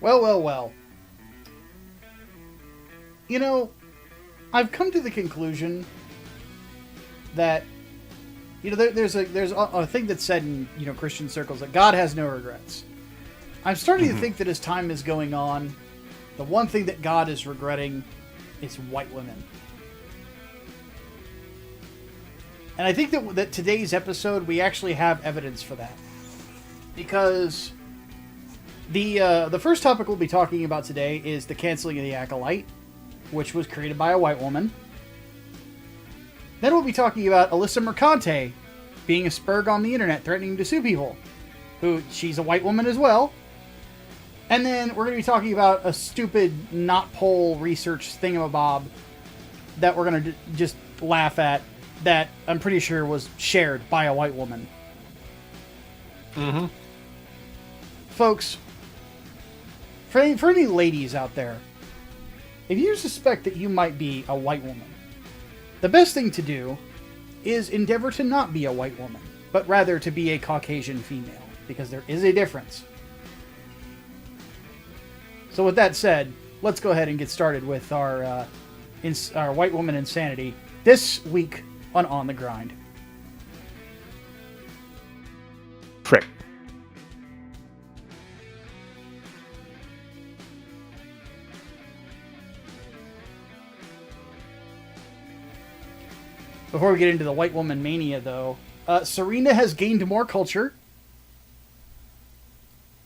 Well, well, well. You know, I've come to the conclusion that there's a thing that's said in Christian circles that God has no regrets. I'm starting to think that as time is going on, the one thing that God is regretting is white women. And I think that today's episode, we actually have evidence for that. Because the first topic we'll be talking about today is the canceling of the Acolyte, which was created by a white woman. Then we'll be talking about Alyssa Mercante being a spurg on the internet, threatening to sue people. She's a white woman as well. And then we're going to be talking about a stupid not poll research thingamabob that we're going to just laugh at, that I'm pretty sure was shared by a white woman. Mm-hmm. Folks, for any ladies out there, if you suspect that you might be a white woman, the best thing to do is endeavor to not be a white woman, but rather to be a Caucasian female, because there is a difference. So with that said, let's go ahead and get started with our white woman insanity this week on the Grind. Frick. Before we get into the white woman mania, though, Serena has gained more culture.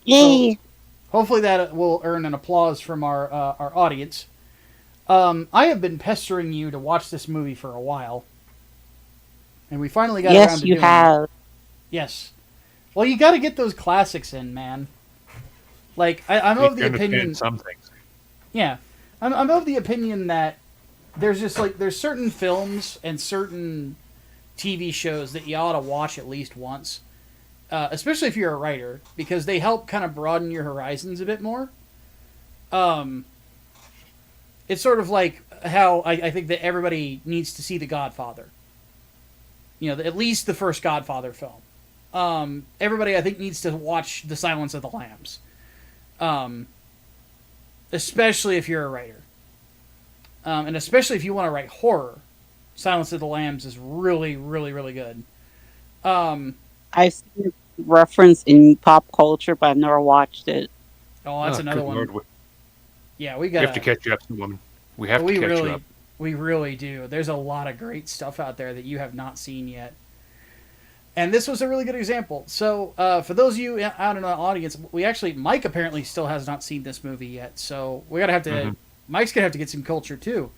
Yay! So hopefully that will earn an applause from our audience. I have been pestering you to watch this movie for a while. And we finally got around to doing it. Yes, you have. Yes. Well, you got to get those classics in, man. Like, I'm of the opinion... Some things. Yeah. I'm of the opinion that there's just, there's certain films and certain TV shows that you ought to watch at least once. Especially if you're a writer, because they help kind of broaden your horizons a bit more. It's sort of like how I think that everybody needs to see The Godfather. At least the first Godfather film. Everybody, I think, needs to watch The Silence of the Lambs. Especially if you're a writer. And especially if you want to write horror. Silence of the Lambs is really, really, really good. I've seen it referenced in pop culture, but I've never watched it. Oh, that's another one. Lord. Yeah, we have to catch you up, woman. We have to catch you up. We really do. There's a lot of great stuff out there that you have not seen yet. And this was a really good example. So, for those of you out in the audience, Mike apparently still has not seen this movie yet. So, Mike's going to have to get some culture too.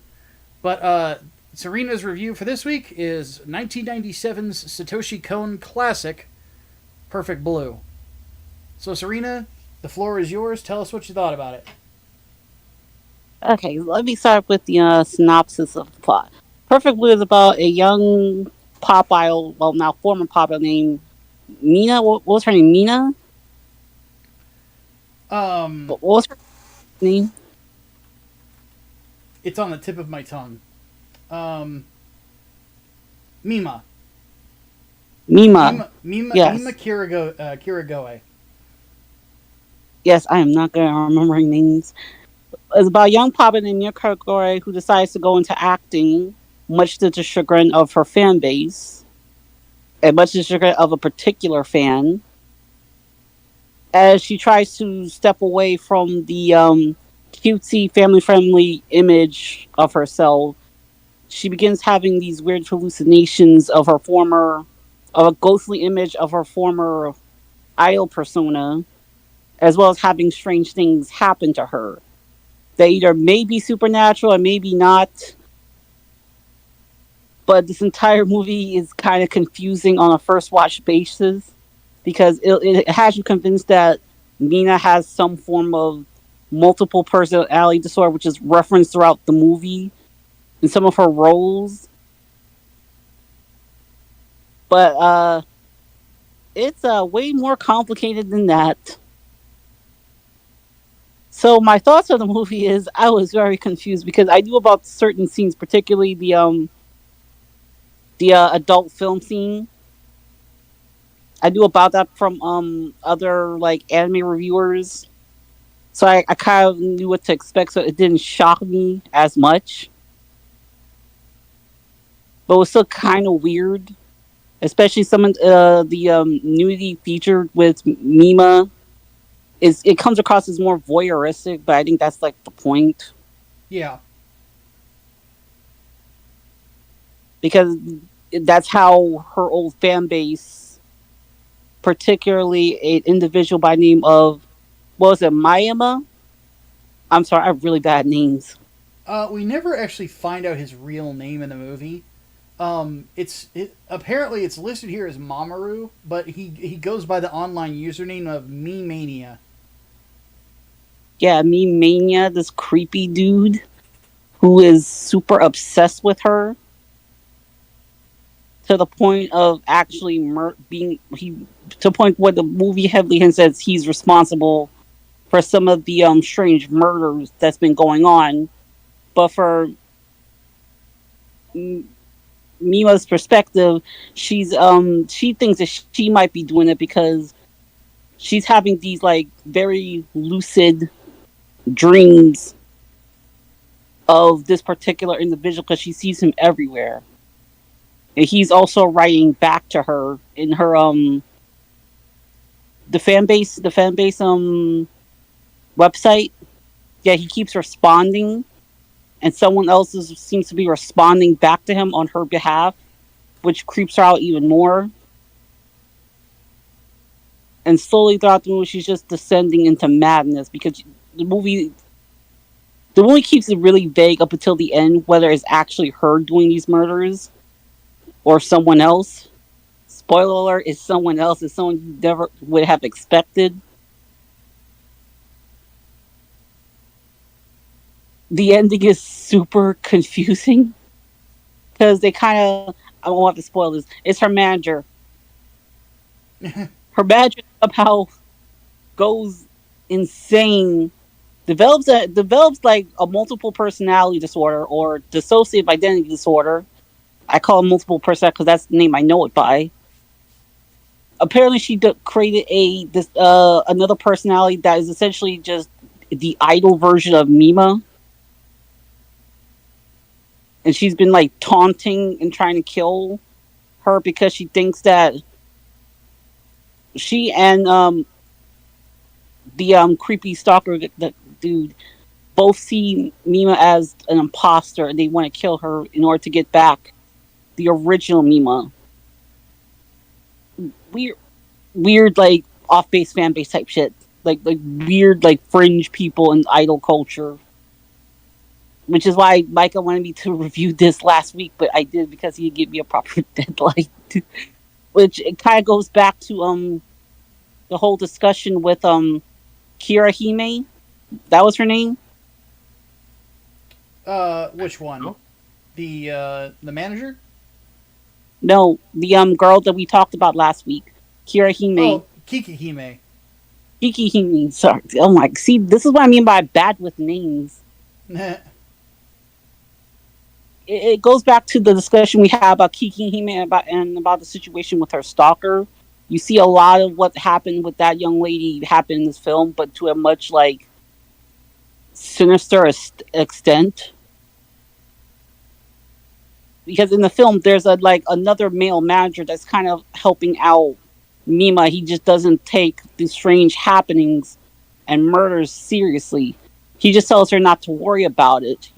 But, Serena's review for this week is 1997's Satoshi Kon classic, Perfect Blue. So, Serena, the floor is yours. Tell us what you thought about it. Okay, let me start with the synopsis of the plot. Perfect Blue is about a young pop idol, well, now former pop idol named Mina. What was her name? Mina? What was her name? It's on the tip of my tongue. Mima. Yes. Mima Kirigoe. Yes, I am not good at remembering names. It's about a young pop idol named Mia Kirigoe who decides to go into acting, much to the chagrin of her fan base, and much to the chagrin of a particular fan, as she tries to step away from the cutesy, family-friendly image of herself. She begins having these weird hallucinations of a ghostly image of her former idol persona, as well as having strange things happen to her. They either may be supernatural or maybe not. But this entire movie is kind of confusing on a first watch basis, because it has you convinced that Mina has some form of multiple personality disorder, which is referenced throughout the movie in some of her roles. But it's way more complicated than that. So my thoughts on the movie is I was very confused, because I knew about certain scenes, particularly the adult film scene. I knew about that from other like anime reviewers, so I kind of knew what to expect. So it didn't shock me as much, but it was still kind of weird, especially some of the nudity featured with Mima. Is it comes across as more voyeuristic, but I think that's like the point Yeah. because that's how her old fan base, particularly an individual by name of what was it, Mayama? I'm sorry, I have really bad names. We never actually find out his real name in the movie. Apparently it's listed here as Mamoru, but he goes by the online username of Me Mania. Yeah, me Mania, this creepy dude who is super obsessed with her to the point of actually being he to the point where the movie heavily hints that he's responsible for some of the strange murders that's been going on. But for Mima's perspective, she thinks that she might be doing it because she's having these like very lucid dreams of this particular individual because she sees him everywhere. And he's also writing back to her in her the fan base website. Yeah, he keeps responding and someone else seems to be responding back to him on her behalf, which creeps her out even more. And slowly throughout the movie, she's just descending into madness because the movie the movie keeps it really vague up until the end whether it's actually her doing these murders or someone else. Spoiler alert: it's someone else. It's someone you never would have expected. The ending is super confusing because they kind of I won't have to spoil this. It's her manager. Her manager somehow goes insane, develops like a multiple personality disorder or dissociative identity disorder. I call it multiple personality because that's the name I know it by. Apparently, she created another personality that is essentially just the idol version of Mima, and she's been like taunting and trying to kill her because she thinks that she and the creepy stalker the dude both see Mima as an imposter and they want to kill her in order to get back the original Mima. Weird, weird, like off base fan base type shit. Like weird, like fringe people in idol culture. Which is why Micah wanted me to review this last week, but I did because he didn't give me a proper deadline. Which it kind of goes back to the whole discussion with Kira Hime. That was her name. Which one? Oh, The manager? No, the girl that we talked about last week, Kira Hime, Oh, Kikihime. Kiki Hime. Sorry, oh my. See, this is what I mean by bad with names. It goes back to the discussion we had about Kiki Hime about the situation with her stalker. You see a lot of what happened with that young lady happen in this film, but to a much like sinister extent. Because in the film there's a like another male manager that's kind of helping out Mima. He just doesn't take these strange happenings and murders seriously. He just tells her not to worry about it,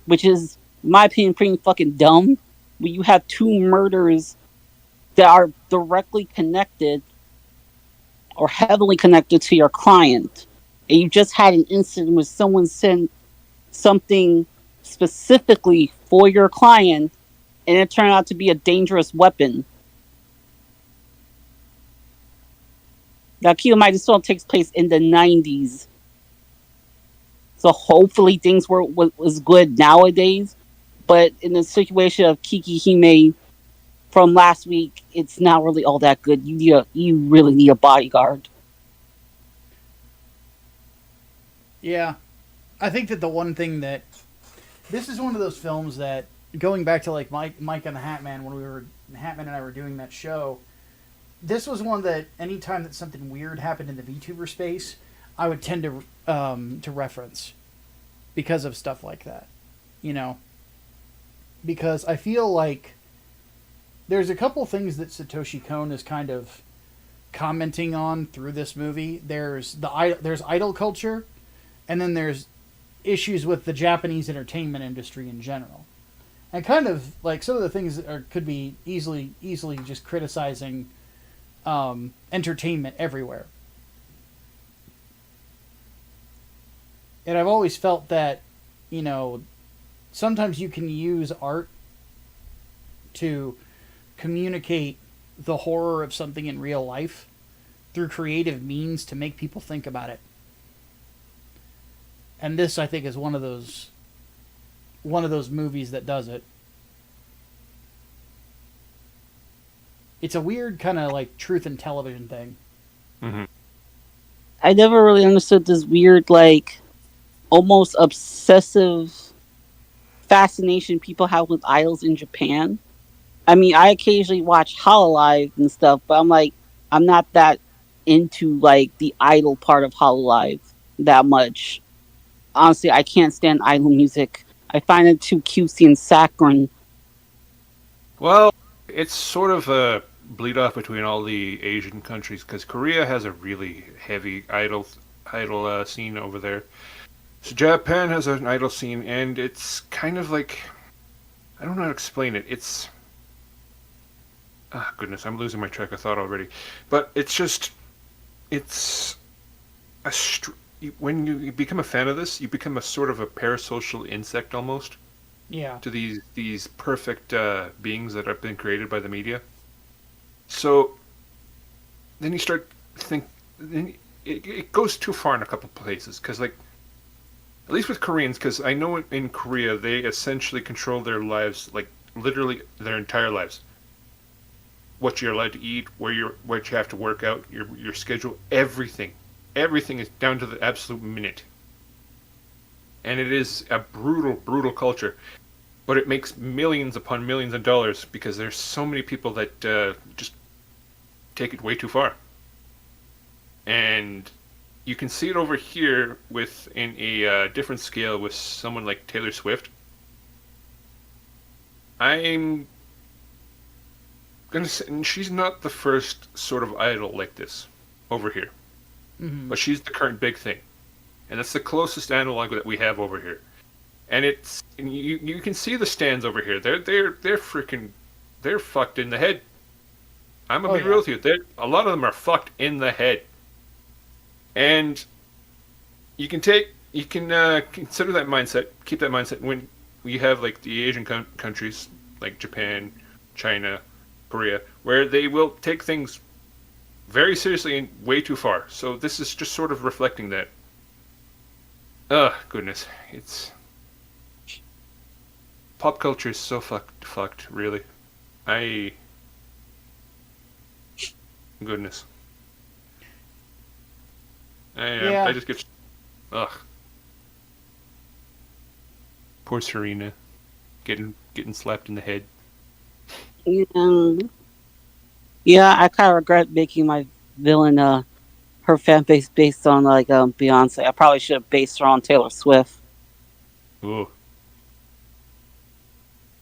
which is, in my opinion, pretty fucking dumb. When you have two murders that are directly connected or heavily connected to your client, and you just had an incident where someone sent something specifically for your client and it turned out to be a dangerous weapon. Now, keep in mind, this film takes place in the 90s. So hopefully things was good nowadays. But in the situation of Kiki Hime from last week, it's not really all that good. You really need a bodyguard. Yeah. I think that the one thing that this is one of those films that going back to like Mike and the Hat Man when Hatman and I were doing that show, this was one that anytime that something weird happened in the VTuber space, I would tend to reference because of stuff like that, you know, because I feel like there's a couple things that Satoshi Kon is kind of commenting on through this movie. There's idol culture, and then there's issues with the Japanese entertainment industry in general, and kind of like some of the things that could be easily just criticizing entertainment everywhere. And I've always felt that, you know, sometimes you can use art to communicate the horror of something in real life through creative means to make people think about it. And this, I think, is one of those movies that does it. It's a weird kind of like truth in television thing. Mm-hmm. I never really understood this weird, like, almost obsessive fascination people have with idols in Japan. I mean, I occasionally watch Hololive and stuff, but I'm like, I'm not that into like the idol part of Hololive that much. Honestly, I can't stand idol music. I find it too cutesy and saccharine. Well, it's sort of a bleed off between all the Asian countries because Korea has a really heavy idol scene over there. So Japan has an idol scene, and it's kind of like, I don't know how to explain it. It's, goodness, I'm losing my track of thought already. But it's just, it's when you become a fan of this, you become a sort of a parasocial insect almost. Yeah. To these perfect beings that have been created by the media. So then you start then it goes too far in a couple places because, like, at least with Koreans, because I know in Korea they essentially control their lives, like literally their entire lives. What you're allowed to eat, what you have to work out, your schedule, everything is down to the absolute minute. And it is a brutal culture, but it makes millions upon millions of dollars because there's so many people that just take it way too far. And you can see it over here in a different scale with someone like Taylor Swift. I'm gonna say, and she's not the first sort of idol like this over here, but she's the current big thing, and that's the closest analog that we have over here. And you can see the stands over here. They're fucked in the head. I'm gonna be real with you. A lot of them are fucked in the head. And you can consider that mindset, keep that mindset when we have like the Asian countries like Japan, China, Korea, where they will take things very seriously and way too far. So this is just sort of reflecting that. Goodness, pop culture is so fucked, really. Goodness. I just get, ugh. Poor Serena, getting slapped in the head. Yeah, I kind of regret making my villain her fan base based on like Beyonce. I probably should have based her on Taylor Swift. Ooh.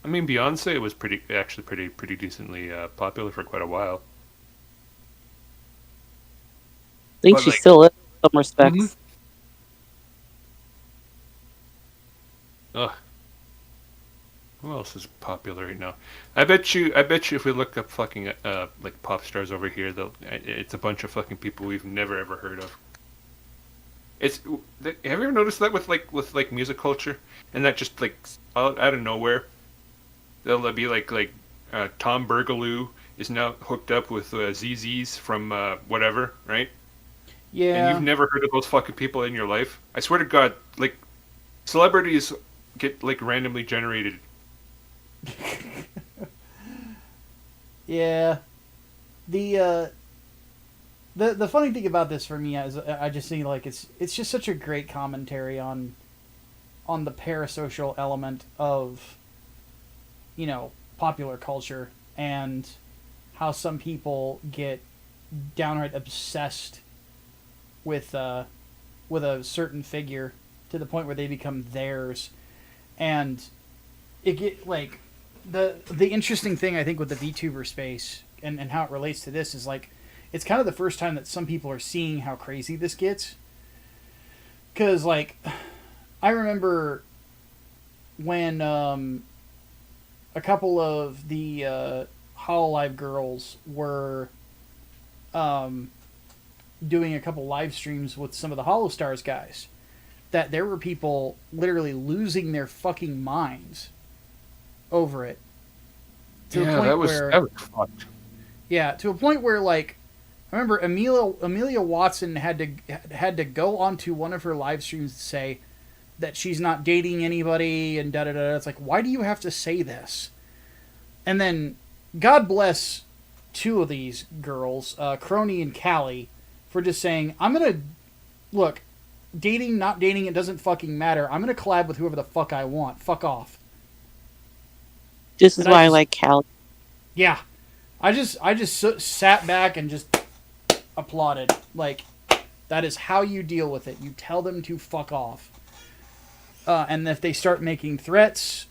I mean, Beyonce was pretty decently popular for quite a while. I think she still is in some respects. Mm-hmm. Ugh. Who else is popular right now? I bet you if we look up fucking like pop stars over here, it's a bunch of fucking people we've never ever heard of. Have you ever noticed that with music culture, and that just like out of nowhere, there'll be like Tom Bergaloo is now hooked up with ZZs from whatever, right? Yeah. And you've never heard of those fucking people in your life. I swear to God, like, celebrities get like randomly generated. Yeah. The funny thing about this for me is I just think like it's just such a great commentary on the parasocial element of, you know, popular culture and how some people get downright obsessed with a certain figure to the point where they become theirs, and it get like the interesting thing I think with the VTuber space and how it relates to this is like it's kind of the first time that some people are seeing how crazy this gets. Because like I remember when a couple of the Hololive girls were doing a couple live streams with some of the Holostars guys, that there were people literally losing their fucking minds over it. To a point that was fucked. Yeah, to a point where like I remember Amelia Watson had to go onto one of her live streams to say that she's not dating anybody and da da da. It's like, why do you have to say this? And then God bless two of these girls, Crony and Callie, for just saying, I'm gonna look, dating, not dating, it doesn't fucking matter. I'm gonna collab with whoever the fuck I want. Fuck off. This is why I like Cal. Yeah, I just sat back and just applauded. Like, that is how you deal with it. You tell them to fuck off. And if they start making threats,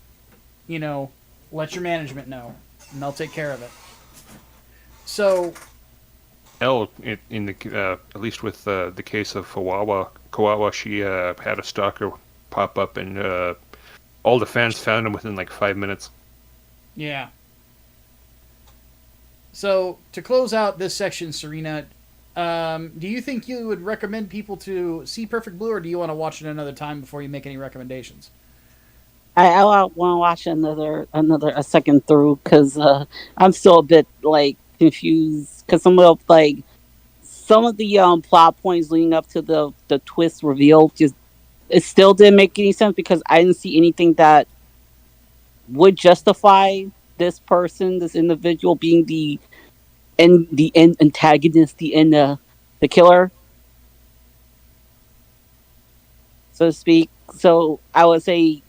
you know, let your management know, and they'll take care of it. So, in the at least with the case of Kawawa, she had a stalker pop up, and all the fans found him within like 5 minutes. Yeah. So, to close out this section, Serena, do you think you would recommend people to see Perfect Blue, or do you want to watch it another time before you make any recommendations? I want to watch a second through because I'm still a bit like confused because some of the plot points leading up to the twist reveal just it still didn't make any sense because I didn't see anything that would justify this individual being the antagonist, the killer, so to speak. So I would say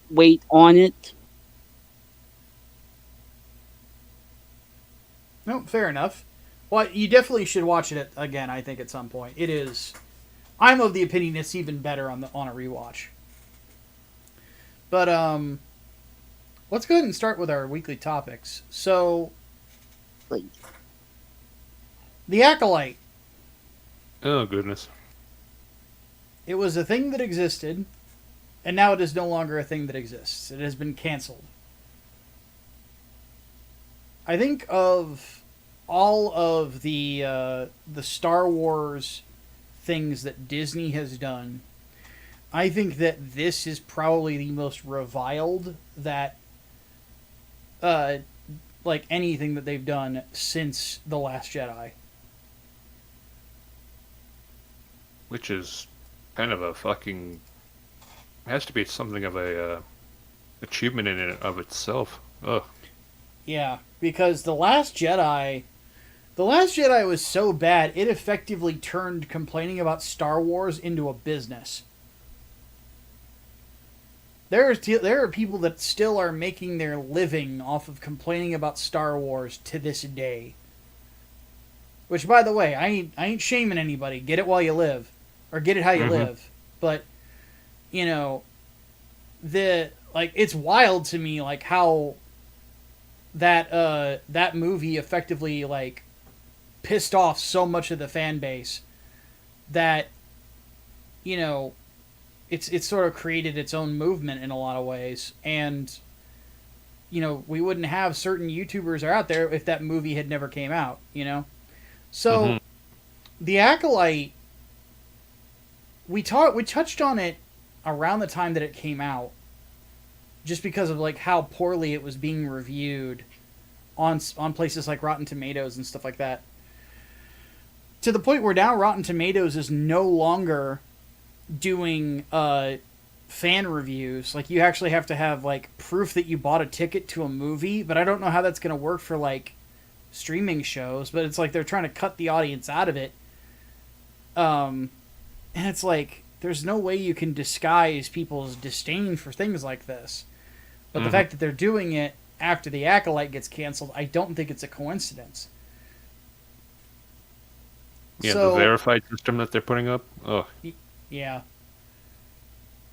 wait on it. No, fair enough. Well, you definitely should watch it again, I think, at some point. It is... I'm of the opinion it's even better on a rewatch. But, let's go ahead and start with our weekly topics. So... Please. The Acolyte. Oh, goodness. It was a thing that existed, and now it is no longer a thing that exists. It has been canceled. I think of all of the Star Wars things that Disney has done, I think that this is probably the most reviled that like anything that they've done since The Last Jedi. Which is kind of a fucking... has to be something of a achievement in and of itself. Ugh. Yeah, because The Last Jedi was so bad, it effectively turned complaining about Star Wars into a business. There are people that still are making their living off of complaining about Star Wars to this day. Which, by the way, I ain't shaming anybody. Get it while you live. Or get it how you live. But, you know, it's wild to me, like, how that movie effectively, like, pissed off so much of the fan base that, you know, it's sort of created its own movement in a lot of ways. And, you know, we wouldn't have certain YouTubers out there if that movie had never came out, you know? So, The Acolyte, we touched on it around the time that it came out, just because of like how poorly it was being reviewed on places like Rotten Tomatoes and stuff like that. To the point where now Rotten Tomatoes is no longer doing fan reviews. Like, you actually have to have like proof that you bought a ticket to a movie, but I don't know how that's going to work for like streaming shows, but it's like they're trying to cut the audience out of it. And it's like, there's no way you can disguise people's disdain for things like this. But the fact that they're doing it after The Acolyte gets canceled, I don't think it's a coincidence. Yeah, the So, verified system that they're putting up. Oh, yeah.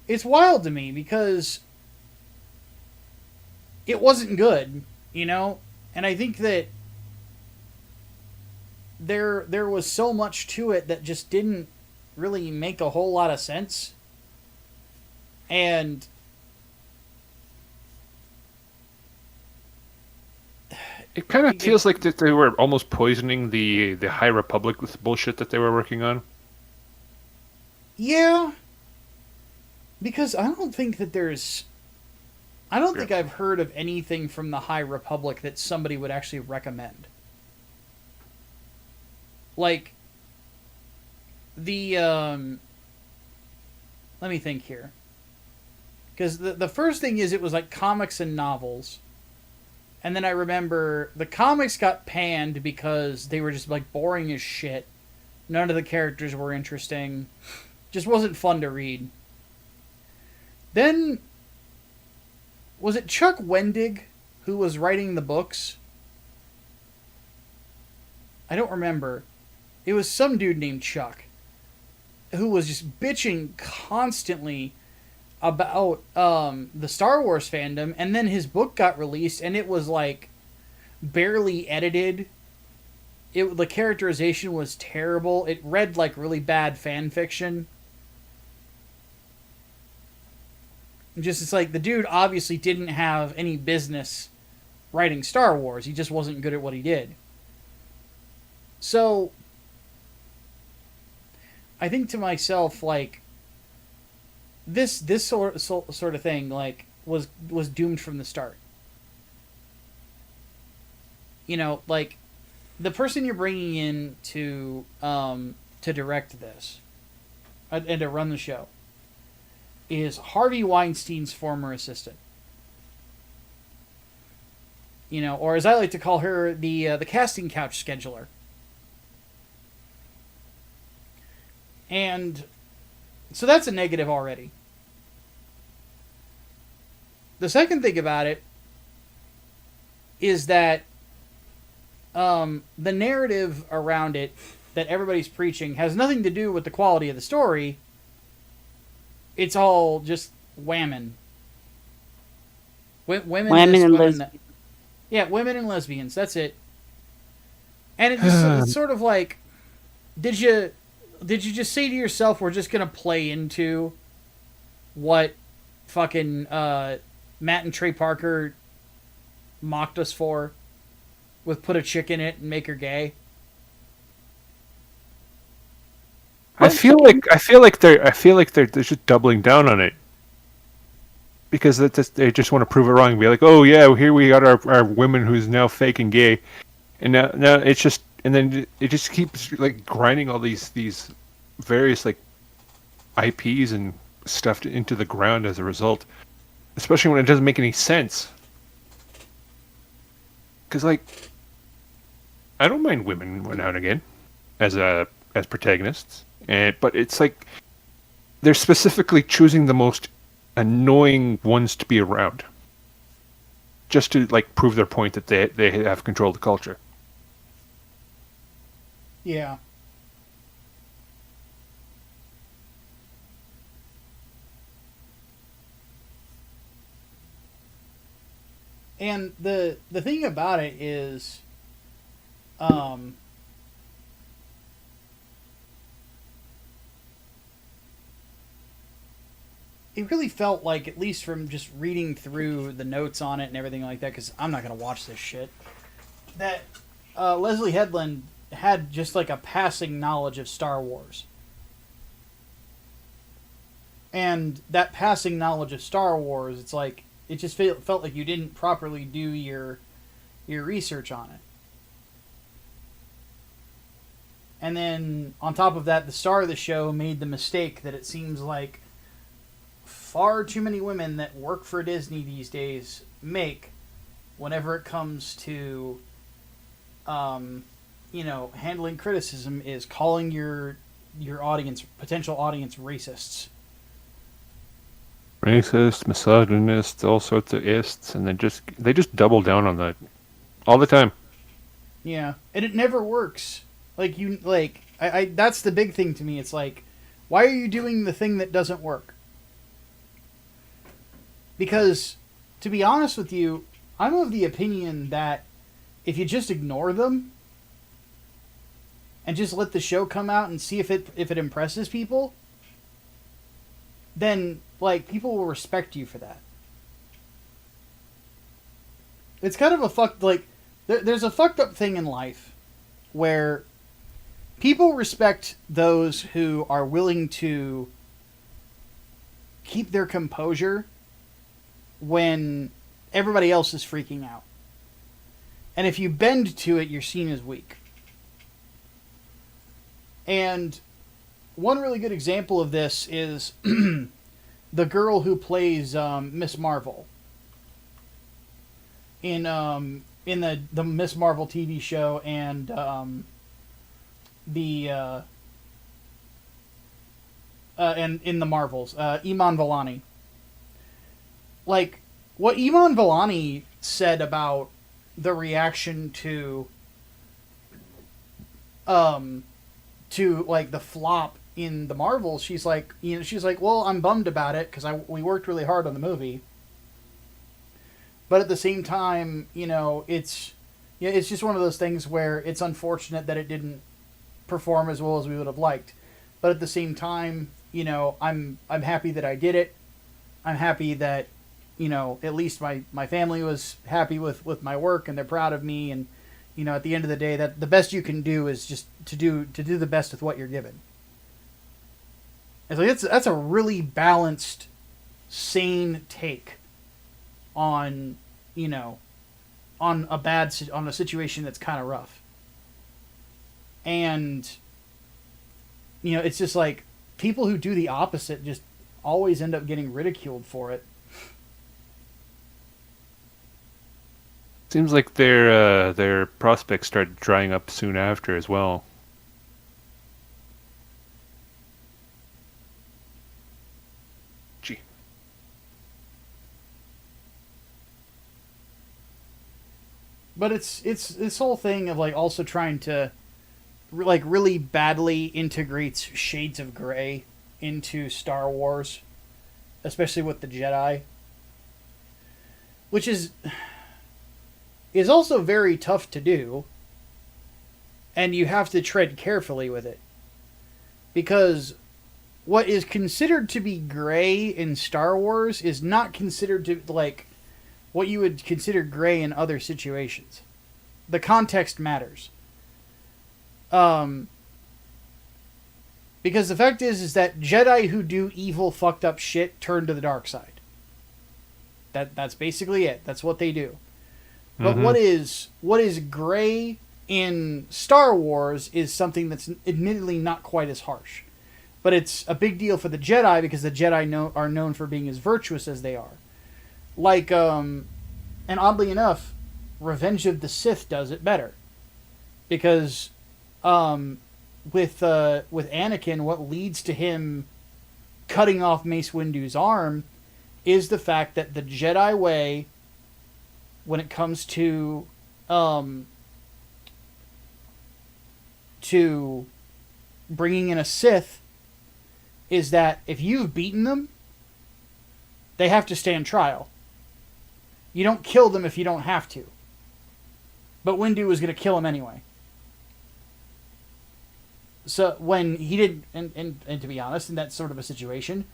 It's wild to me because it wasn't good, you know? And I think that there was so much to it that just didn't really make a whole lot of sense. And it kind of it, feels like that they were almost poisoning the High Republic with the bullshit that they were working on. yeah, because I don't Yeah. think I've heard of anything from the High Republic that somebody would actually recommend. Like the let me think here. Because the first thing is it was like comics and novels. And then I remember the comics got panned because they were just like boring as shit. None of the characters were interesting. Just wasn't fun to read. Then was it Chuck Wendig who was writing the books? I don't remember. It was some dude named Chuck who was just bitching constantly about the Star Wars fandom, and then his book got released, and it was like barely edited. The characterization was terrible. It read like really bad fan fiction. Just it's like the dude obviously didn't have any business writing Star Wars. He just wasn't good at what he did. So I think to myself, like, this sort of thing like was doomed from the start. You know, like the person you're bringing in to direct this and to run the show is Harvey Weinstein's former assistant. You know, or as I like to call her, the casting couch scheduler. And so that's a negative already. The second thing about it is that the narrative around it that everybody's preaching has nothing to do with the quality of the story. It's all just whammon. Women, Women and women lesbians. yeah, women and lesbians. That's it. And it's sort of like, did you just say to yourself, we're just gonna play into what fucking Matt and Trey Parker mocked us for, with put a chick in it and make her gay? I feel like they're just doubling down on it because they just want to prove it wrong and be like, oh yeah, here we got our women who's now fake and gay, and now it's just, and then it just keeps like grinding all these various like IPs and stuff into the ground as a result, especially when it doesn't make any sense. Because like, I don't mind women now and again as protagonists, but it's like they're specifically choosing the most annoying ones to be around, just to like prove their point that they have control of the culture. Yeah. And the thing about it is, um, it really felt like, at least from just reading through the notes on it and everything like that, because I'm not gonna watch this shit, that Leslie Headland had just like a passing knowledge of Star Wars. And that passing knowledge of Star Wars, it's like it just felt like you didn't properly do your research on it. And then on top of that, the star of the show made the mistake that it seems like far too many women that work for Disney these days make whenever it comes to handling criticism, is calling your audience, potential audience, racists. Racist, misogynist, all sorts of ists, and they just double down on that all the time. Yeah, and it never works. Like you like I that's the big thing to me. It's like, why are you doing the thing that doesn't work? Because to be honest with you, I'm of the opinion that if you just ignore them and just let the show come out and see if it impresses people, then like people will respect you for that. It's kind of a there's a fucked up thing in life where people respect those who are willing to keep their composure when everybody else is freaking out. And if you bend to it, you're seen as weak. And one really good example of this is the girl who plays Miss Marvel in the Miss Marvel TV show and and in the Marvels, Iman Vellani. Like what Iman Vellani said about the reaction to like the flop in the Marvels, she's like, well, I'm bummed about it because we worked really hard on the movie, but at the same time, it's just one of those things where it's unfortunate that it didn't perform as well as we would have liked, but at the same time, I'm happy that I did it. I'm happy that at least my family was happy with my work and they're proud of me, and at the end of the day, that the best you can do is just to do the best with what you're given. And so that's a really balanced, sane take on on a situation that's kind of rough. And it's just like people who do the opposite just always end up getting ridiculed for it. Seems like their prospects started drying up soon after as well. Gee. But it's this whole thing of like also trying to like really badly integrates shades of gray into Star Wars, especially with the Jedi, which is also very tough to do, and you have to tread carefully with it, because what is considered to be gray in Star Wars is not considered to like what you would consider gray in other situations. The context matters. Because the fact is that Jedi who do evil, fucked up shit turn to the dark side. That's basically it. That's what they do. But what is gray in Star Wars is something that's admittedly not quite as harsh. But it's a big deal for the Jedi because the Jedi are known for being as virtuous as they are. Like, and oddly enough, Revenge of the Sith does it better. Because with Anakin, what leads to him cutting off Mace Windu's arm is the fact that the Jedi way, when it comes to bringing in a Sith, is that if you've beaten them, they have to stand trial. You don't kill them if you don't have to. But Windu was going to kill him anyway. So when he did, and to be honest, in that sort of a situation,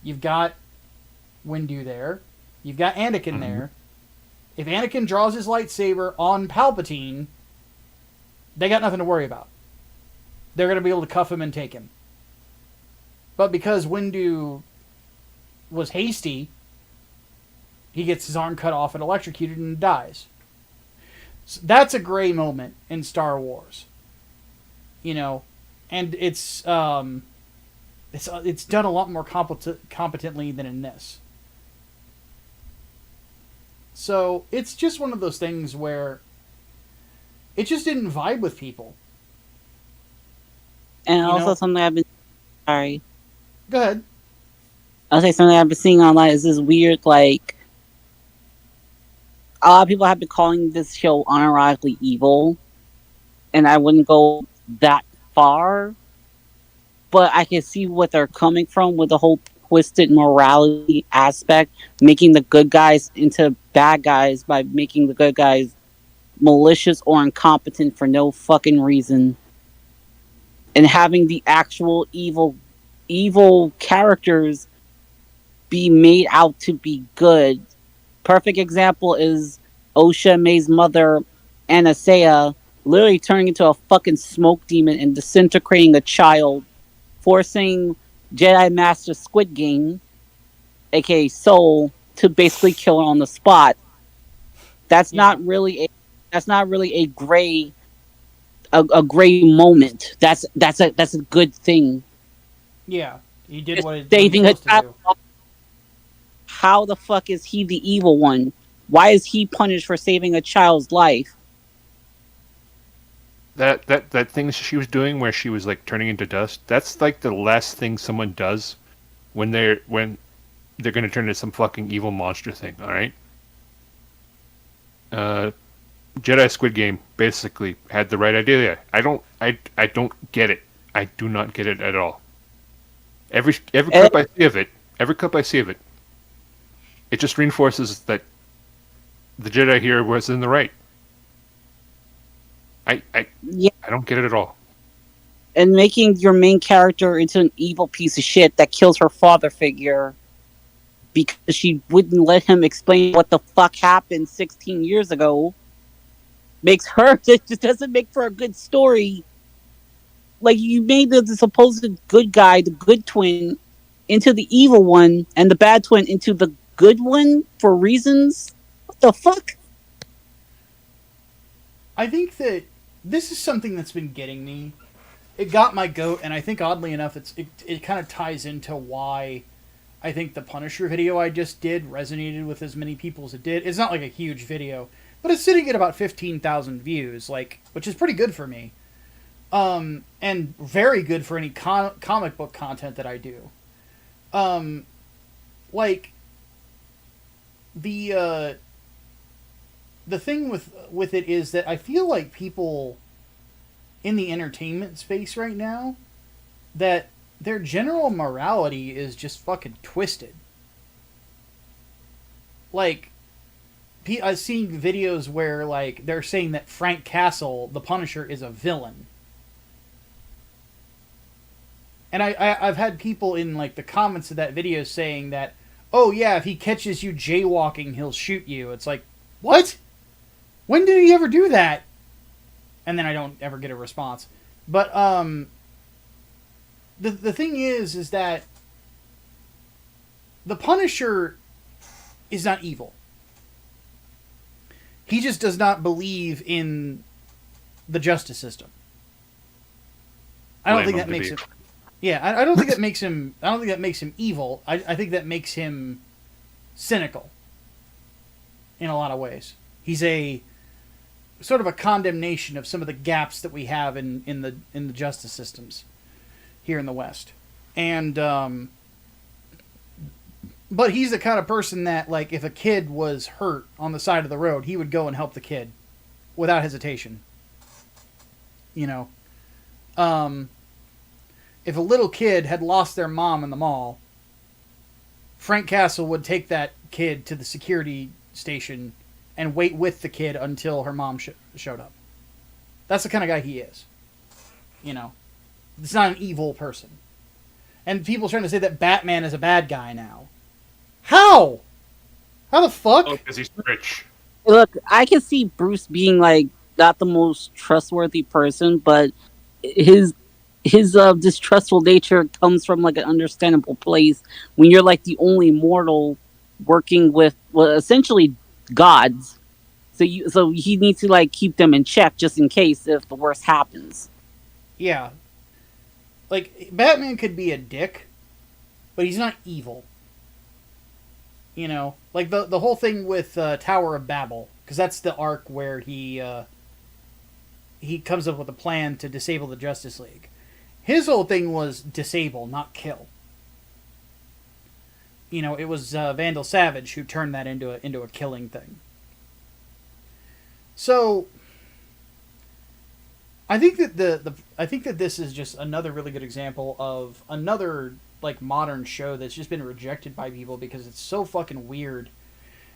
you've got Windu there, you've got Anakin there. If Anakin draws his lightsaber on Palpatine, they got nothing to worry about. They're going to be able to cuff him and take him. But because Windu was hasty, he gets his arm cut off and electrocuted and dies. So that's a gray moment in Star Wars. And it's done a lot more competently than in this. So it's just one of those things where it just didn't vibe with people. And also something I've been... Sorry. Go ahead. I'll say something I've been seeing online is this weird, like... A lot of people have been calling this show unironically evil. And I wouldn't go that far, but I can see what they're coming from with the whole twisted morality aspect, making the good guys into bad guys by making the good guys malicious or incompetent for no fucking reason, and having the actual evil characters be made out to be good. Perfect example is Osha May's mother, Anasea, literally turning into a fucking smoke demon and disintegrating a child, forcing Jedi Master Squid Game, aka Soul, to basically kill her on the spot. That's Yeah. not really a that's not really a gray moment. That's a good thing. Yeah. He did Just what he's saving a supposed to child. do. How the fuck is he the evil one? Why is he punished for saving a child's life? That thing she was doing where she was like turning into dust. That's like the last thing someone does when they're gonna turn into some fucking evil monster thing. All right. Uh, Jedi Squid Game basically had the right idea there. I don't get it. I do not get it at all. Every And, clip I see of it, it just reinforces that the Jedi here was in the right. I I yeah, I don't get it at all. and making your main character into an evil piece of shit that kills her father figure because she wouldn't let him explain what the fuck happened 16 years ago makes her it just doesn't make for a good story. Like you made the supposed good guy, the good twin, into the evil one, and the bad twin into the good one for reasons. What the fuck? I think that this is something that's been getting me. It got my goat, and I think oddly enough, it kind of ties into why I think the Punisher video I just did resonated with as many people as it did. It's not like a huge video, but it's sitting at about 15,000 views, like, which is pretty good for me, and very good for any comic book content that I do. Um, like the thing with it is that I feel like people in the entertainment space right now, that their general morality is just fucking twisted. Like, I've seen videos where like they're saying that Frank Castle, the Punisher, is a villain, and I've had people in like the comments of that video saying that, oh yeah, if he catches you jaywalking, he'll shoot you. It's like, what? When did he ever do that? And then I don't ever get a response. But the thing is that the Punisher is not evil. He just does not believe in the justice system. I don't think that makes him. Yeah, I don't think that makes him. I don't think that makes him evil. I think that makes him cynical. In a lot of ways, he's a sort of a condemnation of some of the gaps that we have in the justice systems here in the West, and but he's the kind of person that, like, if a kid was hurt on the side of the road, he would go and help the kid without hesitation. You know, if a little kid had lost their mom in the mall, Frank Castle would take that kid to the security station and wait with the kid until her mom showed up. That's the kind of guy he is. You know, it's not an evil person. And people trying to say that Batman is a bad guy now. How? How the fuck? Oh, because he's rich. Look, I can see Bruce being like not the most trustworthy person, but his distrustful nature comes from like an understandable place when you're like the only mortal working with, well, essentially gods. So he needs to like keep them in check just in case if the worst happens. Yeah. Like, Batman could be a dick, but he's not evil. You know, like the whole thing with Tower of Babel, because that's the arc where he comes up with a plan to disable the Justice League. His whole thing was disable, not kill. You know, it was Vandal Savage who turned that into a killing thing. So, I think that I think that this is just another really good example of another like modern show that's just been rejected by people because it's so fucking weird,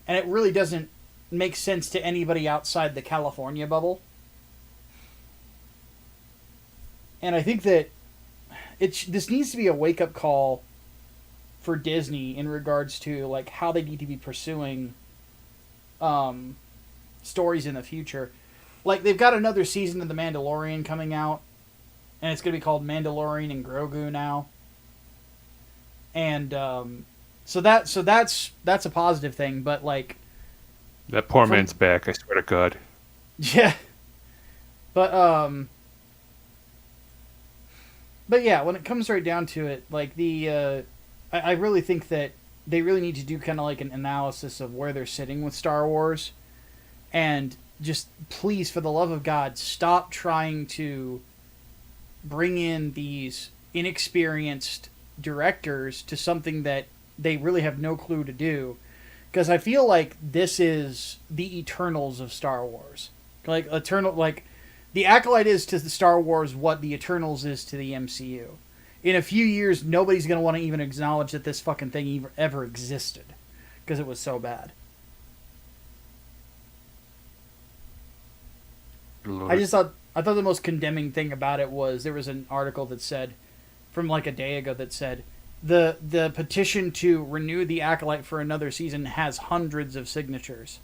and it really doesn't make sense to anybody outside the California bubble. And I think that this needs to be a wake up call for Disney in regards to like how they need to be pursuing stories in the future. Like they've got another season of The Mandalorian coming out, and it's going to be called Mandalorian and Grogu now. And so that's a positive thing. But like that poor man's back. I swear to God. Yeah. But yeah, when it comes right down to it, like I really think that they really need to do kind of like an analysis of where they're sitting with Star Wars, and just please, for the love of God, stop trying to bring in these inexperienced directors to something that they really have no clue to do. Because I feel like this is the Eternals of Star Wars. Like the Acolyte is to the Star Wars what the Eternals is to the MCU. In a few years, nobody's going to want to even acknowledge that this fucking thing ever existed. Because it was so bad. Lord. I thought the most condemning thing about it was there was an article that said, from like a day ago, that said, the petition to renew the Acolyte for another season has hundreds of signatures.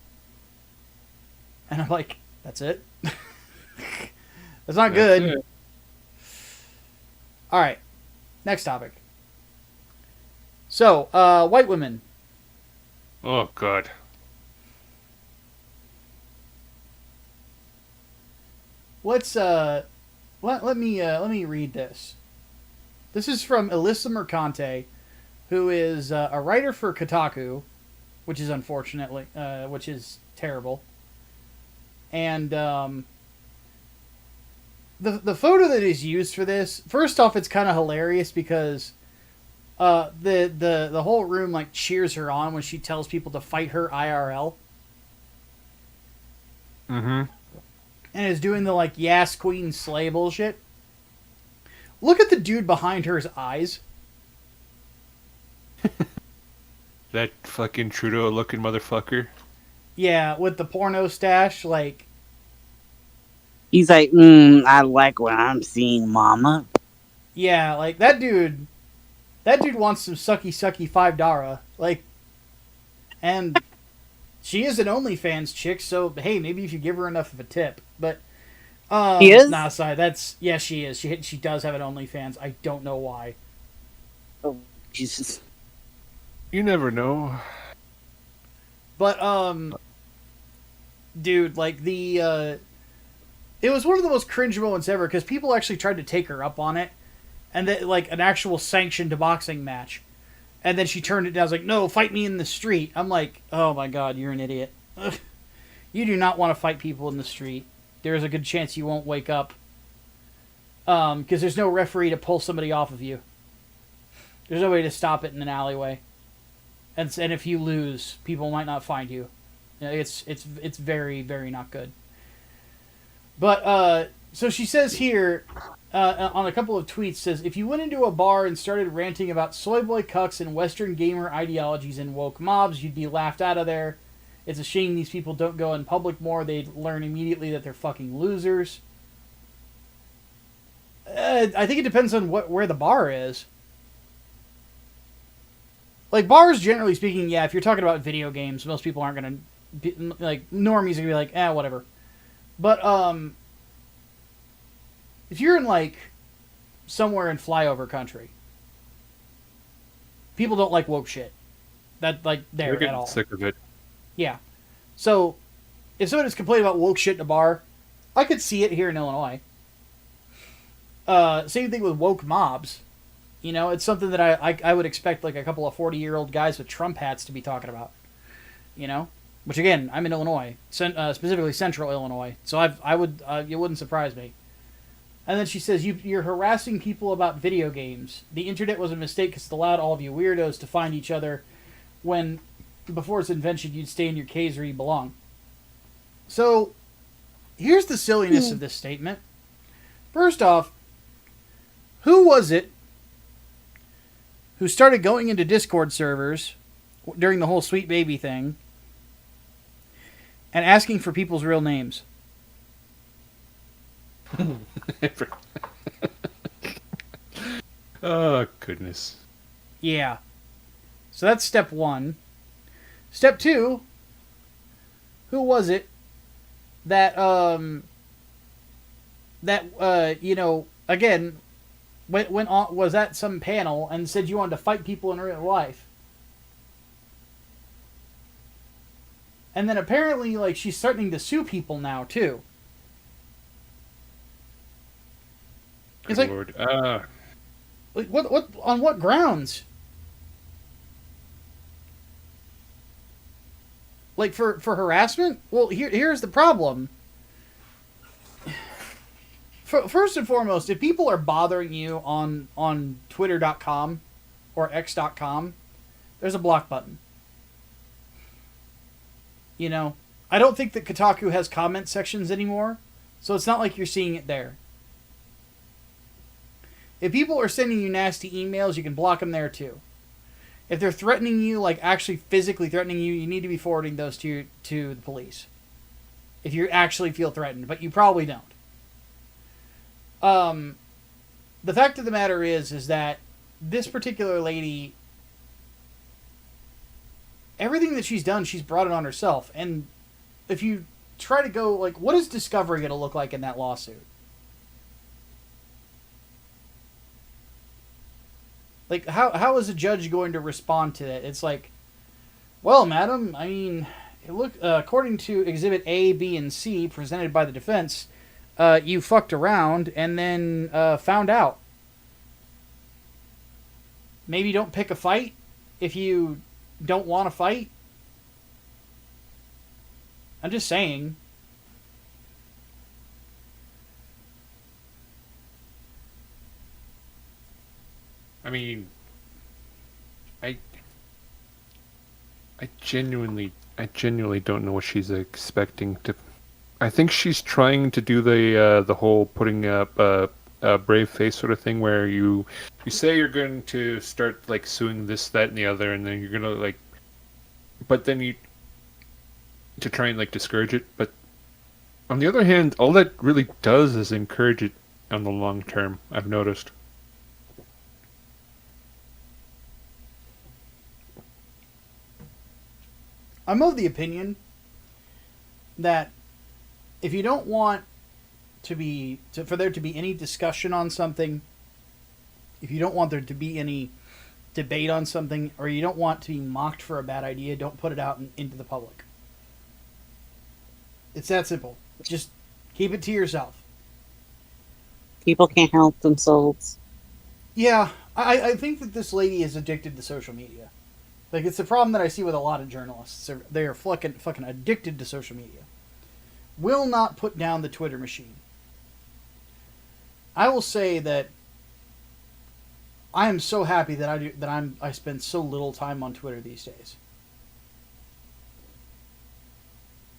And I'm like, that's it? That's not good. It. Alright. Next topic. So, white women. Oh, God. Let's let me read this. This is from Alyssa Mercante, who is a writer for Kotaku, which is which is terrible. And the photo that is used for this, first off, it's kind of hilarious because the whole room like cheers her on when she tells people to fight her IRL. Mm-hmm. And is doing the like Yas Queen Slay bullshit. Look at the dude behind her's eyes. That fucking Trudeau looking motherfucker. Yeah, with the porno stash, like. He's like, I like what I'm seeing, mama. Yeah, like that dude. That dude wants some sucky $5. Like, and she is an OnlyFans chick, so hey, maybe if you give her enough of a tip. But She is? Nah, sorry, she is. She does have an OnlyFans. I don't know why. Oh, Jesus. You never know. But dude, like it was one of the most cringe moments ever because people actually tried to take her up on it, and that like an actual sanctioned boxing match, and then she turned it down. I was like, no, fight me in the street. I'm like, oh my God, you're an idiot. Ugh. You do not want to fight people in the street. There's a good chance you won't wake up. Because there's no referee to pull somebody off of you. There's no way to stop it in an alleyway. And if you lose, people might not find you. It's very, very not good. But, so she says here, on a couple of tweets, says, if you went into a bar and started ranting about soy boy cucks and Western gamer ideologies and woke mobs, you'd be laughed out of there. It's a shame these people don't go in public more. They'd learn immediately that they're fucking losers. I think it depends on where the bar is. Like, bars, generally speaking, yeah, if you're talking about video games, most people aren't going to... Like, normies are going to be like, whatever. But, if you're in, like, somewhere in flyover country, people don't like woke shit. That, like, there at all. Sick of it. Yeah. So, if somebody's complaining about woke shit in a bar, I could see it here in Illinois. Same thing with woke mobs. You know, it's something that I would expect like a couple of 40-year-old guys with Trump hats to be talking about. You know? Which, again, I'm in Illinois. Specifically Central Illinois. So it wouldn't surprise me. And then she says, you're harassing people about video games. The internet was a mistake because it allowed all of you weirdos to find each other when... Before its invention, you'd stay in your caves where you belong. So, here's the silliness of this statement. First off, who was it who started going into Discord servers during the whole Sweet Baby thing and asking for people's real names? Oh, goodness. Yeah. So that's step one. Step two, who was it that, again, went on, was at some panel and said you wanted to fight people in real life? And then apparently, like, she's starting to sue people now, too. It's like, Lord. what, on what grounds? Like, for harassment? Well, here's the problem. First and foremost, if people are bothering you on Twitter.com or X.com, there's a block button. You know, I don't think that Kotaku has comment sections anymore, so it's not like you're seeing it there. If people are sending you nasty emails, you can block them there too. If they're threatening you, like actually physically threatening you, you need to be forwarding those to the police. If you actually feel threatened, but you probably don't. The fact of the matter is that this particular lady, everything that she's done, she's brought it on herself. And if you try to go, like, what is discovery going to look like in that lawsuit? Like, how is a judge going to respond to it? It's like, well, madam, I mean, according to Exhibit A, B, and C presented by the defense, you fucked around and then found out. Maybe don't pick a fight if you don't want to fight. I'm just saying. I mean, I genuinely don't know what she's expecting to. I think she's trying to do the whole putting up a brave face sort of thing, where you say you're going to start like suing this, that, and the other, and then you're gonna like, but then you to try and like discourage it. But on the other hand, all that really does is encourage it on the long term. I've noticed. I'm of the opinion that if you don't want for there to be any discussion on something, if you don't want there to be any debate on something, or you don't want to be mocked for a bad idea, don't put it out into the public. It's that simple. Just keep it to yourself. People can't help themselves. Yeah, I think that this lady is addicted to social media. Like, it's a problem that I see with a lot of journalists. They are fucking addicted to social media. Will not put down the Twitter machine. I will say that I am so happy that I spend so little time on Twitter these days.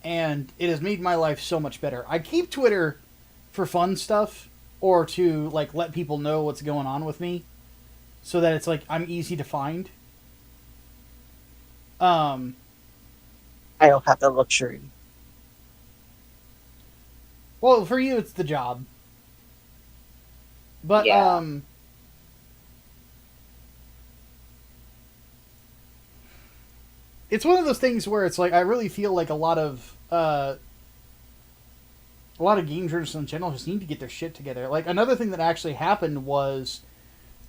And it has made my life so much better. I keep Twitter for fun stuff, or to like let people know what's going on with me, so that it's like I'm easy to find. I don't have the luxury. Well, for you, it's the job. But, Yeah. It's one of those things where it's like, I really feel like a lot of game journalists in general just need to get their shit together. Like, another thing that actually happened was,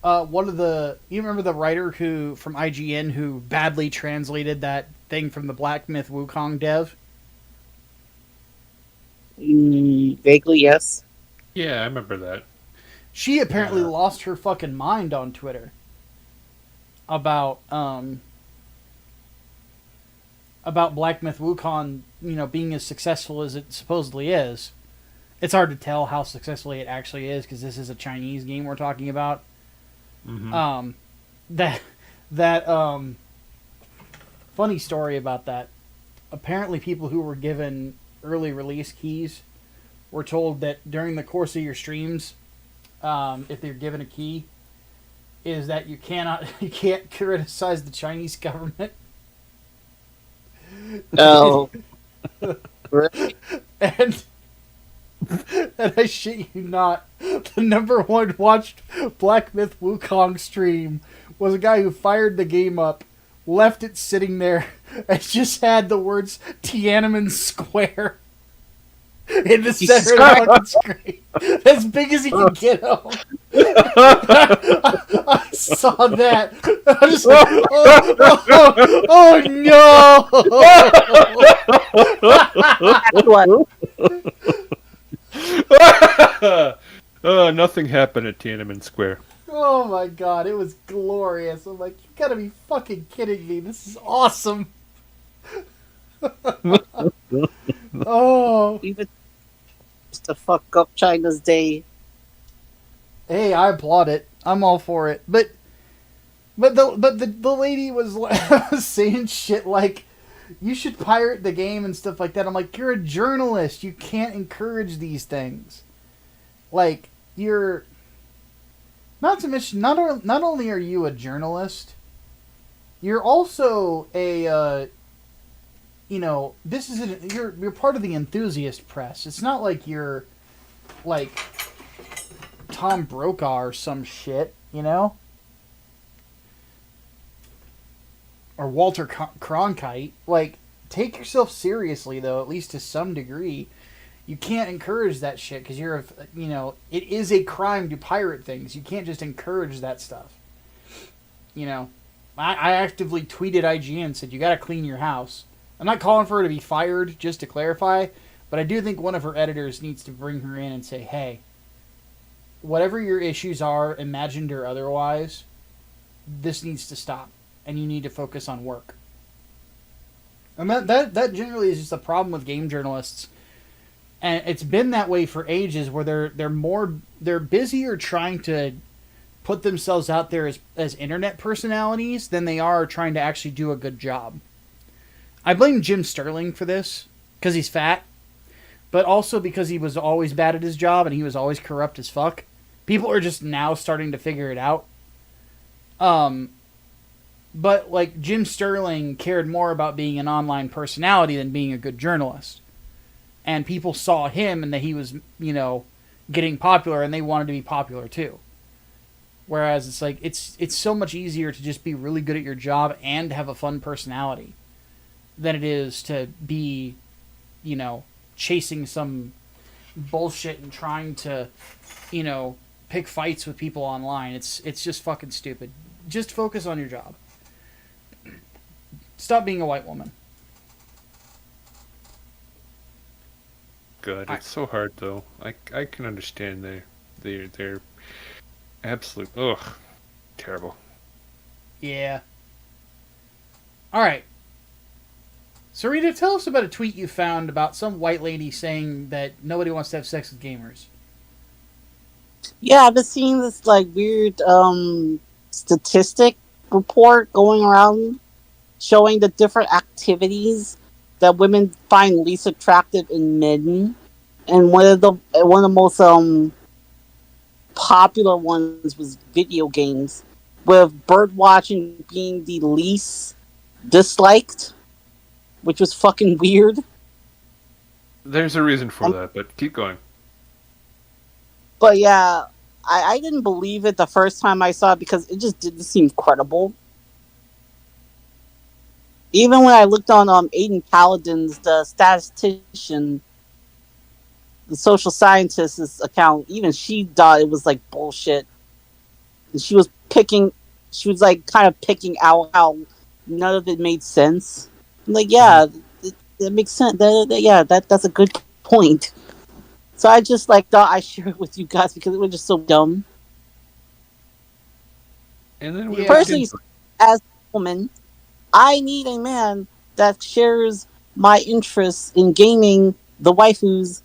you remember the writer from IGN who badly translated that thing from the Black Myth Wukong dev? Vaguely, yes. Yeah, I remember that. She apparently lost her fucking mind on Twitter about Black Myth Wukong, being as successful as it supposedly is. It's hard to tell how successfully it actually is because this is a Chinese game we're talking about. Mm-hmm. Funny story about that. Apparently, people who were given early release keys we're told that during the course of your streams, if they're given a key, is that you can't criticize the Chinese government. Oh, really? and and I shit you not, the number one watched Black Myth Wukong stream was a guy who fired the game up, left it sitting there, and just had the words Tiananmen Square in the center of the fucking screen, as big as he can get them. I saw that. I was just like, oh no! Nothing happened at Tiananmen Square. Oh my god, it was glorious. I'm like, you gotta be fucking kidding me. This is awesome. Oh. Even just to fuck up China's day. Hey, I applaud it. I'm all for it. But the lady was saying shit like, you should pirate the game and stuff like that. I'm like, you're a journalist. You can't encourage these things. Like, you're... Not to mention, not only are you a journalist, you're also a... this isn't... You're part of the enthusiast press. It's not like you're, like, Tom Brokaw or some shit, you know? Or Walter Cronkite. Like, take yourself seriously, though, at least to some degree. You can't encourage that shit because it is a crime to pirate things. You can't just encourage that stuff. I actively tweeted IGN and said, you gotta clean your house. I'm not calling for her to be fired, just to clarify, but I do think one of her editors needs to bring her in and say, hey, whatever your issues are, imagined or otherwise, this needs to stop, and you need to focus on work. And that generally is just a problem with game journalists. And it's been that way for ages, where they're busier trying to put themselves out there as internet personalities than they are trying to actually do a good job. I blame Jim Sterling for this, because he's fat, but also because he was always bad at his job and he was always corrupt as fuck. People are just now starting to figure it out. But like, Jim Sterling cared more about being an online personality than being a good journalist. And people saw him and that he was, getting popular, and they wanted to be popular too. Whereas it's like, it's so much easier to just be really good at your job and have a fun personality than it is to be, chasing some bullshit and trying to, pick fights with people online. It's just fucking stupid. Just focus on your job. Stop being a white woman. God, it's so hard though. I can understand they're absolute terrible. Yeah. All right. Serena, tell us about a tweet you found about some white lady saying that nobody wants to have sex with gamers. Yeah, I've been seeing this like weird statistic report going around showing the different activities that women find least attractive in men, and one of the most popular ones was video games, with bird watching being the least disliked, which was fucking weird. There's a reason for that, but keep going. But yeah, I didn't believe it the first time I saw it because it just didn't seem credible. Even when I looked on Aiden Paladin's, the statistician, the social scientist's account, even she thought it was like bullshit. And she was like kind of picking out how none of it made sense. I'm like, yeah, that makes sense. That's a good point. So I just like thought I'd share it with you guys because it was just so dumb. And then personally, as a woman, I need a man that shares my interests in gaming, the waifus,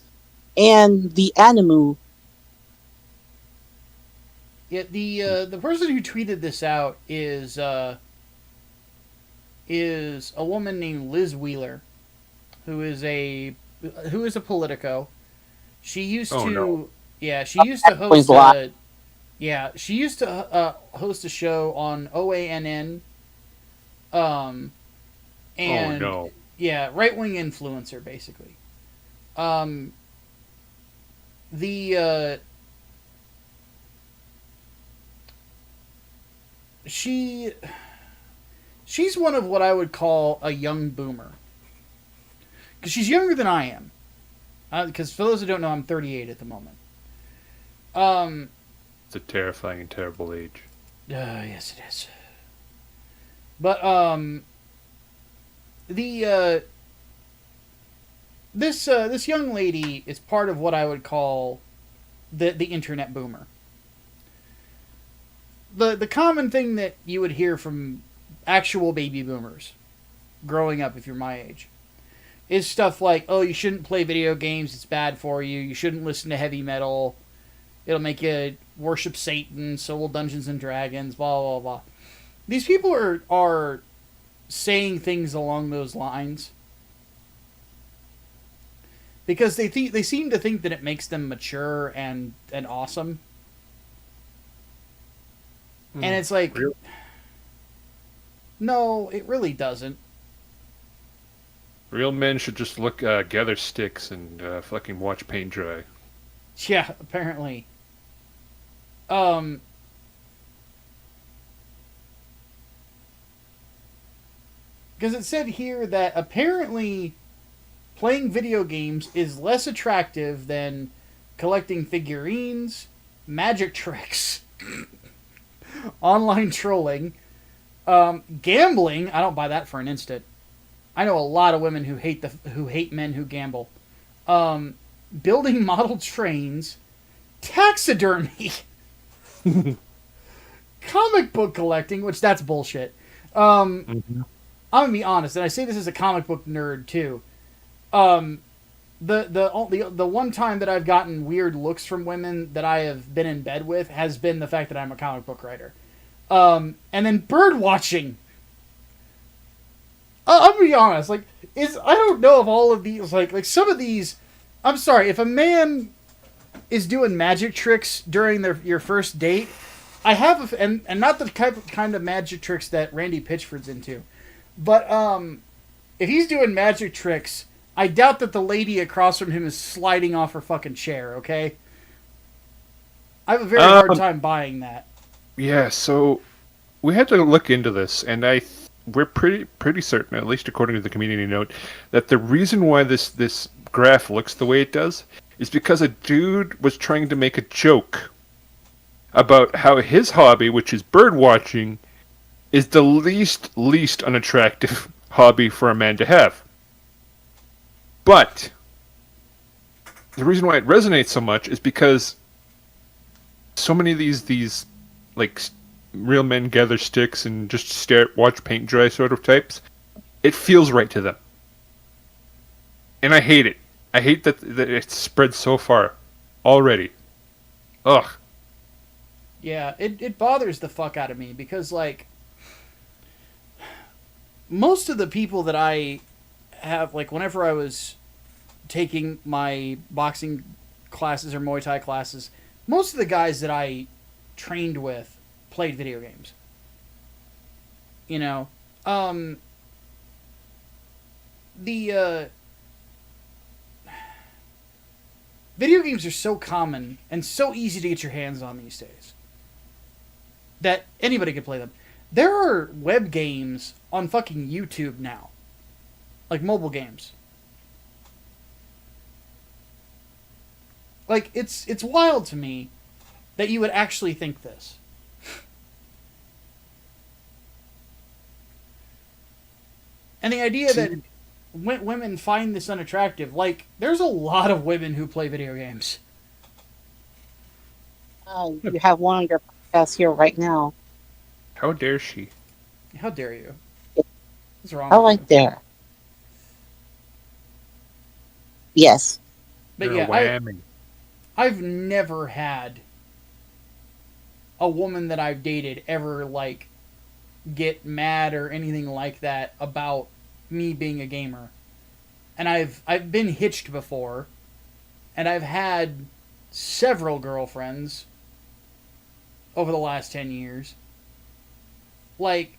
and the anime. Yeah, the person who tweeted this out is a woman named Liz Wheeler, who is a Politico, She used Oh no. to, yeah, she used to Always host lie. a, yeah, she used to host a show on OANN, um, Oh and no. yeah, right wing influencer basically. Um, the she she's one of what I would call a young boomer because she's younger than I am. Because for those who don't know, I'm 38 at the moment. Um, It's a terrifying and terrible age. yes, it is. But the this young lady is part of what I would call the internet boomer. The common thing that you would hear from actual baby boomers growing up, if you're my age, is stuff like, "Oh, you shouldn't play video games; it's bad for you. You shouldn't listen to heavy metal. It'll make you worship Satan. So will Dungeons and Dragons." Blah blah blah. These people are saying things along those lines because they seem to think that it makes them mature and awesome. And it's like, Real, no, it really doesn't. real men should just gather sticks and fucking watch paint dry. Yeah, apparently. Um, because it said here that apparently playing video games is less attractive than collecting figurines, magic tricks, online trolling, gambling. I don't buy that for an instant. I know a lot of women who hate men who gamble. Building model trains, taxidermy, comic book collecting, which that's bullshit. Mm-hmm. I'm gonna be honest, and I say this as a comic book nerd too. Um, the one time that I've gotten weird looks from women that I have been in bed with has been the fact that I'm a comic book writer. And then bird watching. I'm gonna be honest, like I don't know if all of these like some of these. I'm sorry, if a man is doing magic tricks during your first date, I have and not the kind of magic tricks that Randy Pitchford's into, but if he's doing magic tricks, I doubt that the lady across from him is sliding off her fucking chair. Okay, I have a very hard time buying that. Yeah, so we had to look into this, and we're pretty certain, at least according to the community note, that the reason why this graph looks the way it does is because a dude was trying to make a joke about how his hobby, which is bird watching, is the least unattractive hobby for a man to have. But the reason why it resonates so much is because so many of these like real men gather sticks and just watch paint dry sort of types, it feels right to them. And I hate it. I hate that it's spread so far already. Ugh. Yeah, it bothers the fuck out of me because like most of the people that I have, like whenever I was taking my boxing classes or Muay Thai classes, most of the guys that I trained with played video games. You know, the video games are so common and so easy to get your hands on these days that anybody can play them. There are web games on fucking YouTube now, like mobile games. Like it's wild to me that you would actually think this. And the idea that women find this unattractive, like, there's a lot of women who play video games. You have one on your podcast here right now. How dare she? How dare you? What's wrong Oh, with right you? there. Yes. But You're yeah, a whammy. I've never had a woman that I've dated ever, like, get mad or anything like that about me being a gamer. And I've been hitched before, and I've had several girlfriends over the last 10 years. Like,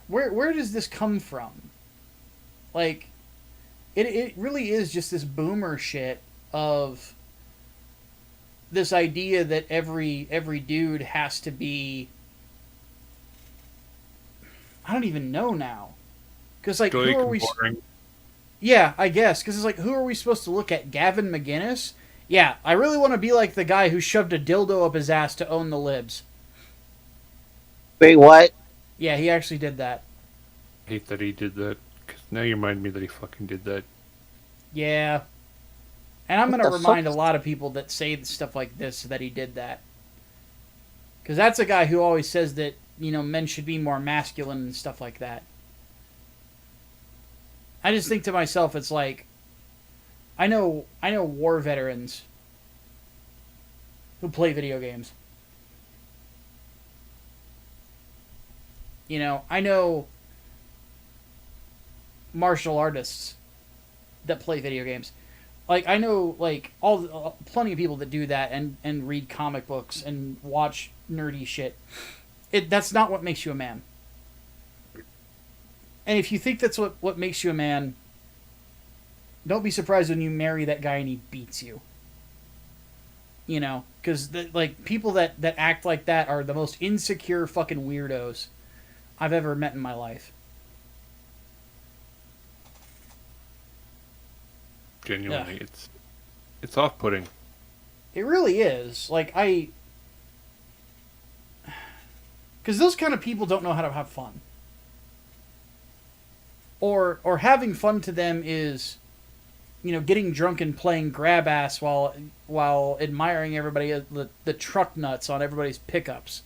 where does this come from? Like, it really is just this boomer shit of this idea that every dude has to be, I don't even know now. Because, like, Stoic who are and we... boring. Yeah, I guess. Because it's like, who are we supposed to look at? Gavin McInnes? Yeah, I really want to be like the guy who shoved a dildo up his ass to own the libs. Wait, what? Yeah, he actually did that. I hate that he did that. Because now you remind me that he fucking did that. Yeah. And I'm What going to the remind a fuck? lot of people that say stuff like this that he did that. Because that's a guy who always says that, men should be more masculine and stuff like that. I just think to myself, it's like, I know war veterans who play video games. I know martial artists that play video games. Like, I know, like, plenty of people that do that and read comic books and watch nerdy shit. That's not what makes you a man. And if you think that's what makes you a man, don't be surprised when you marry that guy and he beats you. Because, like, people that act like that are the most insecure fucking weirdos I've ever met in my life. Genuinely, Ugh. it's off-putting. It really is. Like, because those kind of people don't know how to have fun. Or having fun to them is, getting drunk and playing grab ass while admiring everybody, the truck nuts on everybody's pickups.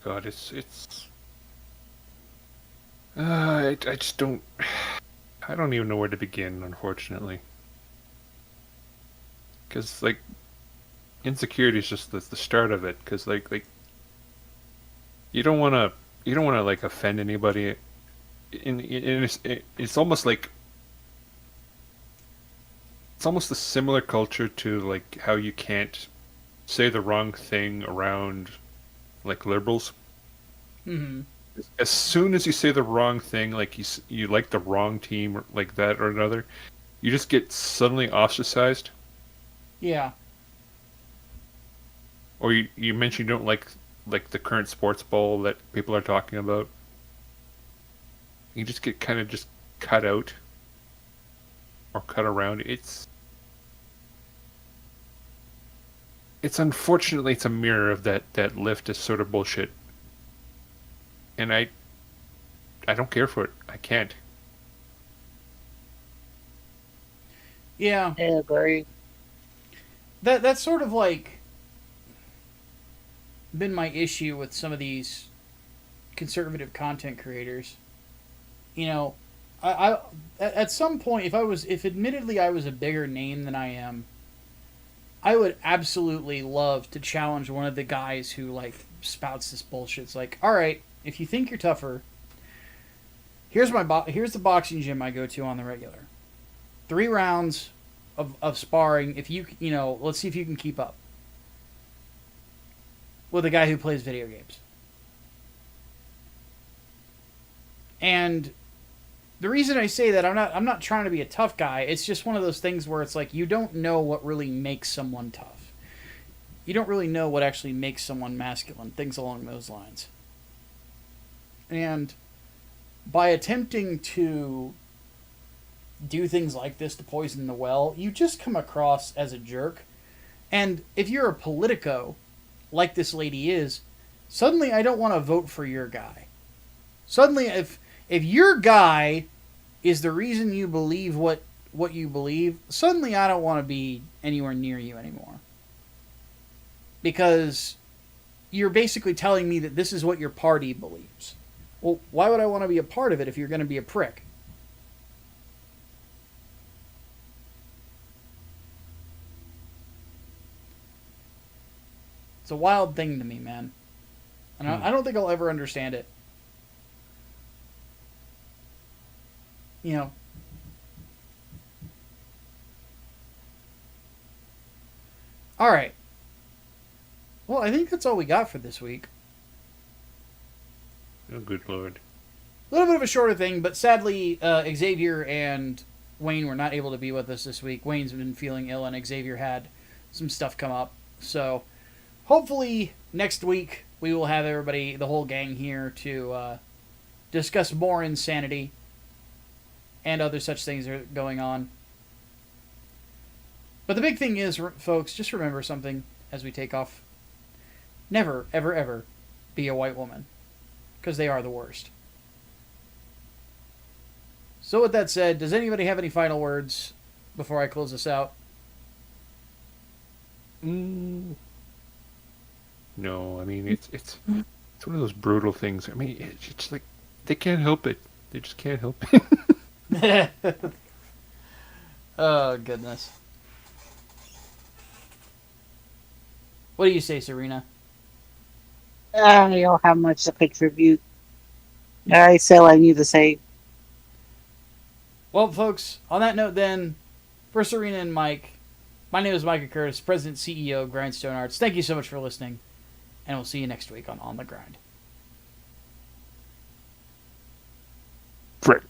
God, I just don't. I don't even know where to begin, unfortunately. Because, like, insecurity is just the start of it. Because, like you don't want to like offend anybody. It's almost like it's almost a similar culture to like how you can't say the wrong thing around like liberals. Mm-hmm. As soon as you say the wrong thing, like you like the wrong team or like that or another, you just get suddenly ostracized. Yeah. Or you mentioned you don't like the current sports ball that people are talking about. You just get kind of just cut out or cut around. It's unfortunately it's a mirror of that leftist sort of bullshit. And I don't care for it. I can't. Yeah. I agree. That's sort of like been my issue with some of these conservative content creators. I at some point, if admittedly I was a bigger name than I am, I would absolutely love to challenge one of the guys who like spouts this bullshit. It's like, all right, if you think you're tougher, here's here's the boxing gym I go to on the regular. 3 rounds of sparring. If let's see if you can keep up with a guy who plays video games. And the reason I say that, I'm not trying to be a tough guy. It's just one of those things where it's like you don't know what really makes someone tough. You don't really know what actually makes someone masculine, things along those lines. And by attempting to do things like this to poison the well, you just come across as a jerk. And if you're a politico, like this lady is, suddenly I don't want to vote for your guy. Suddenly, if your guy is the reason you believe what you believe, suddenly I don't want to be anywhere near you anymore. Because you're basically telling me that this is what your party believes. Well, why would I want to be a part of it if you're going to be a prick? It's a wild thing to me, man. And I don't think I'll ever understand it. You know. All right. Well, I think that's all we got for this week. Oh, good lord. A little bit of a shorter thing, but sadly, Xavier and Wayne were not able to be with us this week. Wayne's been feeling ill, and Xavier had some stuff come up. So, hopefully, next week we will have everybody, the whole gang here, to discuss more insanity and other such things that are going on. But the big thing is, folks, just remember something as we take off. Never, ever, ever be a white woman. Because they are the worst. So with that said, does anybody have any final words before I close this out? No, I mean, it's one of those brutal things. I mean, it's like, they can't help it. They just can't help it. Oh, goodness. What do you say, Serena? I don't have much to contribute. I said what I need to say. Well, folks, on that note then, for Serena and Mike, my name is Micah Curtis, President CEO of Grindstone Arts. Thank you so much for listening, and we'll see you next week on the Grind. Frick.